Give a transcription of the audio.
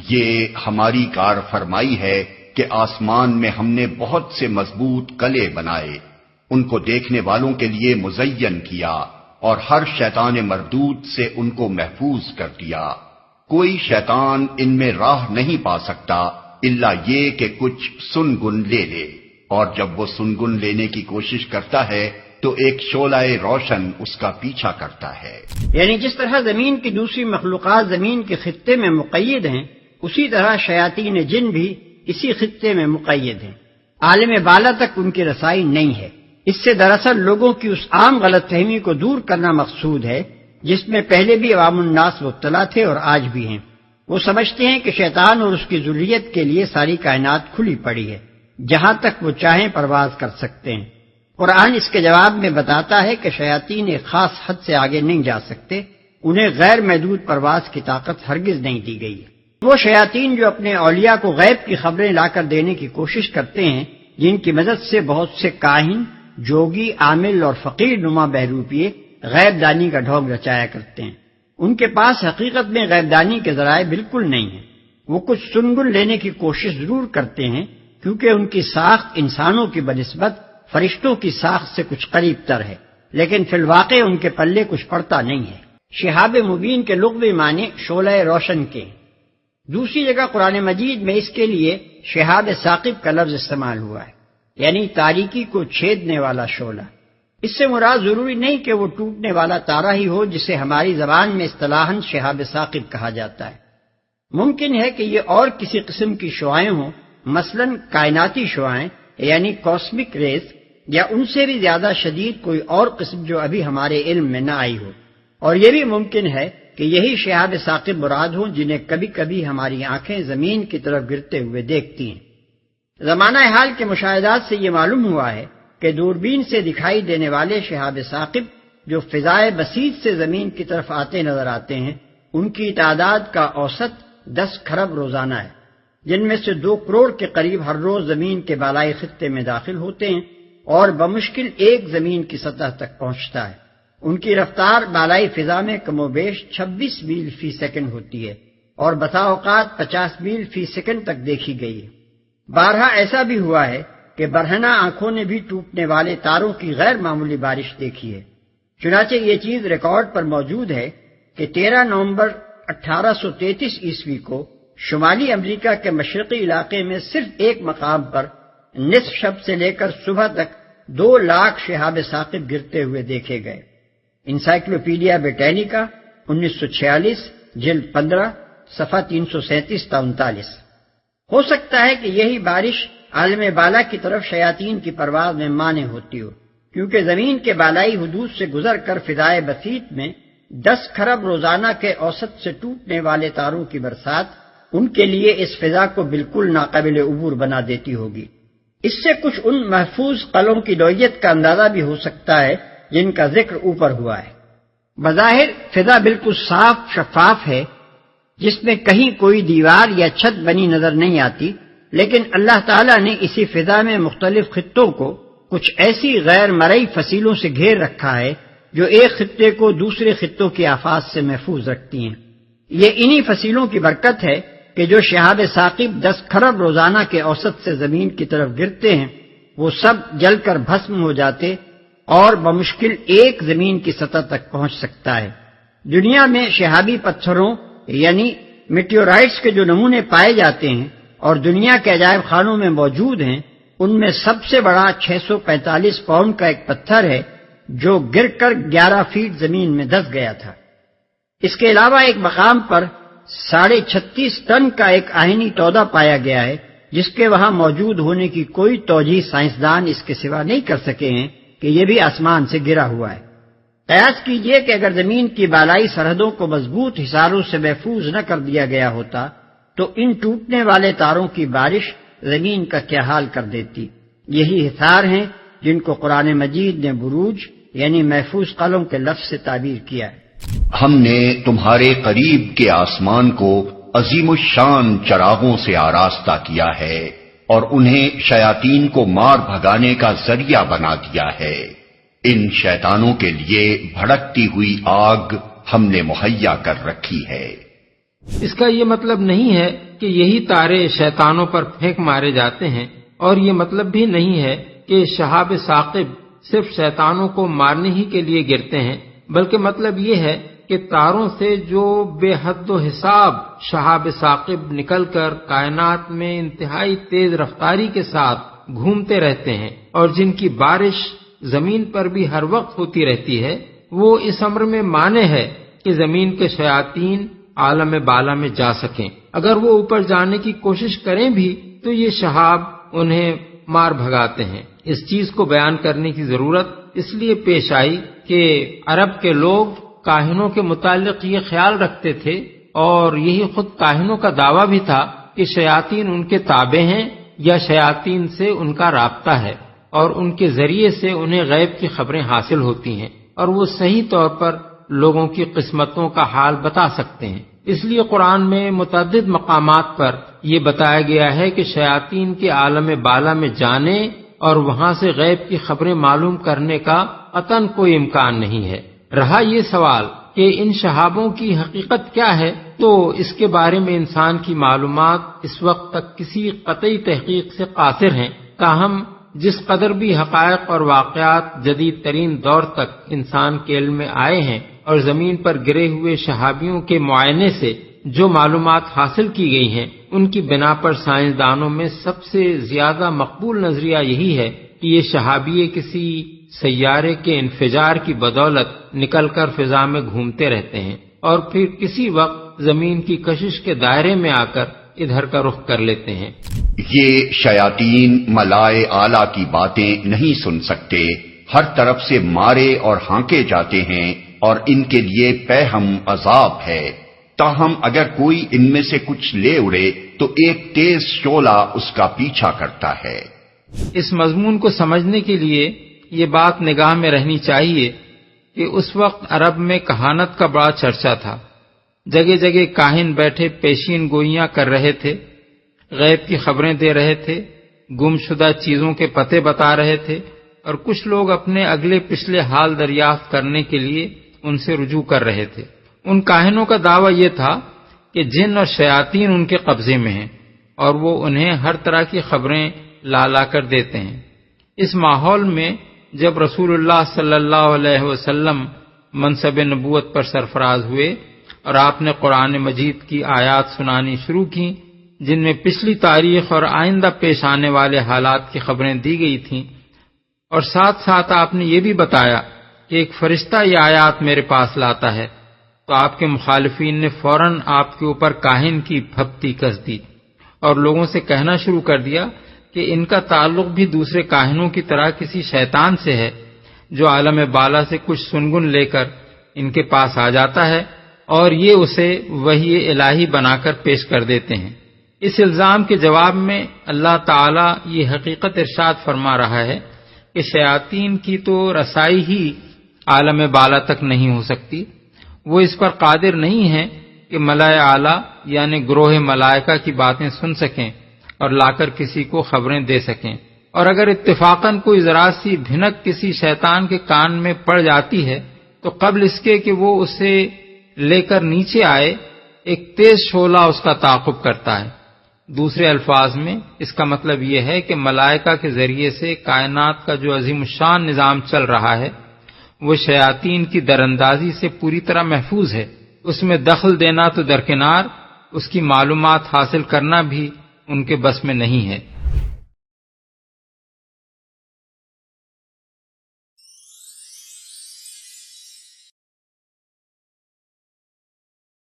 یہ ہماری کار فرمائی ہے کہ آسمان میں ہم نے بہت سے مضبوط قلعے بنائے، ان کو دیکھنے والوں کے لیے مزین کیا اور ہر شیطان مردود سے ان کو محفوظ کر دیا۔ کوئی شیطان ان میں راہ نہیں پا سکتا الا یہ کہ کچھ سنگن لے لے، اور جب وہ سنگن لینے کی کوشش کرتا ہے تو ایک شعلہ روشن اس کا پیچھا کرتا ہے۔ یعنی جس طرح زمین کی دوسری مخلوقات زمین کے خطے میں مقید ہیں، اسی طرح شیاطین جن بھی اسی خطے میں مقید ہیں، عالم بالا تک ان کی رسائی نہیں ہے۔ اس سے دراصل لوگوں کی اس عام غلط فہمی کو دور کرنا مقصود ہے جس میں پہلے بھی عوام الناس مبتلا تھے اور آج بھی ہیں۔ وہ سمجھتے ہیں کہ شیطان اور اس کی ذریت کے لیے ساری کائنات کھلی پڑی ہے، جہاں تک وہ چاہیں پرواز کر سکتے ہیں۔ قرآن اس کے جواب میں بتاتا ہے کہ شیاطین ایک خاص حد سے آگے نہیں جا سکتے، انہیں غیر محدود پرواز کی طاقت ہرگز نہیں دی گئی ہے۔ وہ شیاطین جو اپنے اولیاء کو غیب کی خبریں لا کر دینے کی کوشش کرتے ہیں، جن کی مدد سے بہت سے کاہن، جوگی، عامل اور فقیر نما بہروپیے غیب دانی کا ڈھونگ رچایا کرتے ہیں، ان کے پاس حقیقت میں غیب دانی کے ذرائع بالکل نہیں ہیں۔ وہ کچھ سنگن لینے کی کوشش ضرور کرتے ہیں کیونکہ ان کی ساخت انسانوں کی بنسبت فرشتوں کی ساخت سے کچھ قریب تر ہے، لیکن فی الواقع ان کے پلے کچھ پڑتا نہیں ہے۔ شہاب مبین کے لغوی معنی شعلہ روشن کے۔ دوسری جگہ قرآن مجید میں اس کے لیے شہاب ثاقب کا لفظ استعمال ہوا ہے، یعنی تاریکی کو چھیدنے والا شعلہ۔ اس سے مراد ضروری نہیں کہ وہ ٹوٹنے والا تارا ہی ہو جسے ہماری زبان میں اصطلاحاً شہاب ثاقب کہا جاتا ہے۔ ممکن ہے کہ یہ اور کسی قسم کی شعائیں ہوں، مثلاً کائناتی شعائیں یعنی کاسمک ریز، یا ان سے بھی زیادہ شدید کوئی اور قسم جو ابھی ہمارے علم میں نہ آئی ہو۔ اور یہ بھی ممکن ہے کہ یہی شہاب ثاقب مراد ہوں جنہیں کبھی کبھی ہماری آنکھیں زمین کی طرف گرتے ہوئے دیکھتی ہیں۔ زمانہ حال کے مشاہدات سے یہ معلوم ہوا ہے کہ دوربین سے دکھائی دینے والے شہاب ثاقب جو فضائے بسیط سے زمین کی طرف آتے نظر آتے ہیں، ان کی تعداد کا اوسط 10 کھرب روزانہ ہے، جن میں سے 2 کروڑ کے قریب ہر روز زمین کے بالائی خطے میں داخل ہوتے ہیں اور بمشکل ایک زمین کی سطح تک پہنچتا ہے۔ ان کی رفتار بالائی فضا میں کم و بیش 26 میل فی سیکنڈ ہوتی ہے اور بسا اوقات 50 میل فی سیکنڈ تک دیکھی گئی ہے۔ بارہا ایسا بھی ہوا ہے کہ برہنہ آنکھوں نے بھی ٹوٹنے والے تاروں کی غیر معمولی بارش دیکھی ہے۔ چنانچہ یہ چیز ریکارڈ پر موجود ہے کہ 13 نومبر 1833 عیسوی کو شمالی امریکہ کے مشرقی علاقے میں صرف ایک مقام پر نصف شب سے لے کر صبح تک 2 لاکھ شہاب ثاقب گرتے ہوئے دیکھے گئے۔ انسائکلوپیڈیا بریٹینیکا 1946 جلد 15 صفحہ 337 تا 39۔ ہو سکتا ہے کہ یہی بارش عالم بالا کی طرف شیاطین کی پرواز میں مانع ہوتی ہو، کیونکہ زمین کے بالائی حدود سے گزر کر فضائے بسیط میں 10 کھرب روزانہ کے اوسط سے ٹوٹنے والے تاروں کی برسات ان کے لیے اس فضا کو بالکل ناقابل عبور بنا دیتی ہوگی۔ اس سے کچھ ان محفوظ قلعوں کی نوعیت کا اندازہ بھی ہو سکتا ہے جن کا ذکر اوپر ہوا ہے۔ بظاہر فضا بالکل صاف شفاف ہے، جس میں کہیں کوئی دیوار یا چھت بنی نظر نہیں آتی، لیکن اللہ تعالیٰ نے اسی فضا میں مختلف خطوں کو کچھ ایسی غیر مرئی فصیلوں سے گھیر رکھا ہے جو ایک خطے کو دوسرے خطوں کی آفات سے محفوظ رکھتی ہیں۔ یہ انہی فصیلوں کی برکت ہے کہ جو شہاب ثاقب 10 کھرب روزانہ کے اوسط سے زمین کی طرف گرتے ہیں، وہ سب جل کر بھسم ہو جاتے اور بمشکل ایک زمین کی سطح تک پہنچ سکتا ہے۔ دنیا میں شہابی پتھروں یعنی میٹیورائٹس کے جو نمونے پائے جاتے ہیں اور دنیا کے عجائب خانوں میں موجود ہیں، ان میں سب سے بڑا 645 پاؤنڈ کا ایک پتھر ہے جو گر کر 11 فیٹ زمین میں دھس گیا تھا۔ اس کے علاوہ ایک مقام پر 36.5 ٹن کا ایک آہنی تودا پایا گیا ہے، جس کے وہاں موجود ہونے کی کوئی توجیہ سائنسدان اس کے سوا نہیں کر سکے ہیں کہ یہ بھی آسمان سے گرا ہوا ہے۔ قیاس کیجئے کہ اگر زمین کی بالائی سرحدوں کو مضبوط حصاروں سے محفوظ نہ کر دیا گیا ہوتا تو ان ٹوٹنے والے تاروں کی بارش زمین کا کیا حال کر دیتی۔ یہی حصار ہیں جن کو قرآن مجید نے بروج یعنی محفوظ قلعوں کے لفظ سے تعبیر کیا ہے۔ ہم نے تمہارے قریب کے آسمان کو عظیم الشان چراغوں سے آراستہ کیا ہے اور انہیں شیاطین کو مار بھگانے کا ذریعہ بنا دیا ہے۔ ان شیطانوں کے لیے بھڑکتی ہوئی آگ ہم نے مہیا کر رکھی ہے۔ اس کا یہ مطلب نہیں ہے کہ یہی تارے شیطانوں پر پھینک مارے جاتے ہیں، اور یہ مطلب بھی نہیں ہے کہ شہاب ثاقب صرف شیطانوں کو مارنے ہی کے لیے گرتے ہیں، بلکہ مطلب یہ ہے کہ تاروں سے جو بے حد و حساب شہاب ثاقب نکل کر کائنات میں انتہائی تیز رفتاری کے ساتھ گھومتے رہتے ہیں اور جن کی بارش زمین پر بھی ہر وقت ہوتی رہتی ہے، وہ اس امر میں مانع ہے کہ زمین کے شیاطین عالم بالا میں جا سکیں۔ اگر وہ اوپر جانے کی کوشش کریں بھی تو یہ شہاب انہیں مار بھگاتے ہیں۔ اس چیز کو بیان کرنے کی ضرورت اس لیے پیش آئی کہ عرب کے لوگ کاہنوں کے متعلق یہ خیال رکھتے تھے، اور یہی خود کاہنوں کا دعویٰ بھی تھا کہ شیاطین ان کے تابع ہیں یا شیاطین سے ان کا رابطہ ہے، اور ان کے ذریعے سے انہیں غیب کی خبریں حاصل ہوتی ہیں، اور وہ صحیح طور پر لوگوں کی قسمتوں کا حال بتا سکتے ہیں۔ اس لیے قرآن میں متعدد مقامات پر یہ بتایا گیا ہے کہ شیاطین کے عالم بالا میں جانے اور وہاں سے غیب کی خبریں معلوم کرنے کا قطعاً کوئی امکان نہیں ہے۔ رہا یہ سوال کہ ان شہابوں کی حقیقت کیا ہے، تو اس کے بارے میں انسان کی معلومات اس وقت تک کسی قطعی تحقیق سے قاصر ہیں۔ تاہم جس قدر بھی حقائق اور واقعات جدید ترین دور تک انسان کے علم میں آئے ہیں اور زمین پر گرے ہوئے شہابیوں کے معائنے سے جو معلومات حاصل کی گئی ہیں، ان کی بنا پر سائنسدانوں میں سب سے زیادہ مقبول نظریہ یہی ہے کہ یہ شہابیے کسی سیارے کے انفجار کی بدولت نکل کر فضا میں گھومتے رہتے ہیں اور پھر کسی وقت زمین کی کشش کے دائرے میں آ کر ادھر کا رخ کر لیتے ہیں۔ یہ شیاطین ملائے اعلیٰ کی باتیں نہیں سن سکتے، ہر طرف سے مارے اور ہانکے جاتے ہیں اور ان کے لیے پیہم عذاب ہے۔ تاہم اگر کوئی ان میں سے کچھ لے اڑے تو ایک تیز شعلہ اس کا پیچھا کرتا ہے۔ اس مضمون کو سمجھنے کے لیے یہ بات نگاہ میں رہنی چاہیے کہ اس وقت عرب میں کہانت کا بڑا چرچا تھا۔ جگہ جگہ کاہن بیٹھے پیشین گوئیاں کر رہے تھے، غیب کی خبریں دے رہے تھے، گم شدہ چیزوں کے پتے بتا رہے تھے، اور کچھ لوگ اپنے اگلے پچھلے حال دریافت کرنے کے لیے ان سے رجوع کر رہے تھے۔ ان کاہنوں کا دعویٰ یہ تھا کہ جن اور شیاطین ان کے قبضے میں ہیں اور وہ انہیں ہر طرح کی خبریں لا کر دیتے ہیں۔ اس ماحول میں جب رسول اللہ صلی اللہ علیہ وسلم منصب نبوت پر سرفراز ہوئے اور آپ نے قرآن مجید کی آیات سنانی شروع کی جن میں پچھلی تاریخ اور آئندہ پیش آنے والے حالات کی خبریں دی گئی تھیں، اور ساتھ ساتھ آپ نے یہ بھی بتایا کہ ایک فرشتہ یہ آیات میرے پاس لاتا ہے، تو آپ کے مخالفین نے فوراً آپ کے اوپر کاہن کی پھپتی کس دی اور لوگوں سے کہنا شروع کر دیا کہ ان کا تعلق بھی دوسرے کاہنوں کی طرح کسی شیطان سے ہے جو عالم بالا سے کچھ سنگن لے کر ان کے پاس آ جاتا ہے اور یہ اسے وحی الہی بنا کر پیش کر دیتے ہیں۔ اس الزام کے جواب میں اللہ تعالی یہ حقیقت ارشاد فرما رہا ہے کہ شیاطین کی تو رسائی ہی عالم بالا تک نہیں ہو سکتی، وہ اس پر قادر نہیں ہیں کہ ملائے اعلیٰ یعنی گروہ ملائکہ کی باتیں سن سکیں اور لا کر کسی کو خبریں دے سکیں، اور اگر اتفاقاً کوئی ذرا سی بھنک کسی شیطان کے کان میں پڑ جاتی ہے تو قبل اس کے کہ وہ اسے لے کر نیچے آئے ایک تیز شعلہ اس کا تعاقب کرتا ہے۔ دوسرے الفاظ میں اس کا مطلب یہ ہے کہ ملائکہ کے ذریعے سے کائنات کا جو عظیم الشان نظام چل رہا ہے وہ شیاطین کی دراندازی سے پوری طرح محفوظ ہے۔ اس میں دخل دینا تو درکنار، اس کی معلومات حاصل کرنا بھی ان کے بس میں نہیں ہے۔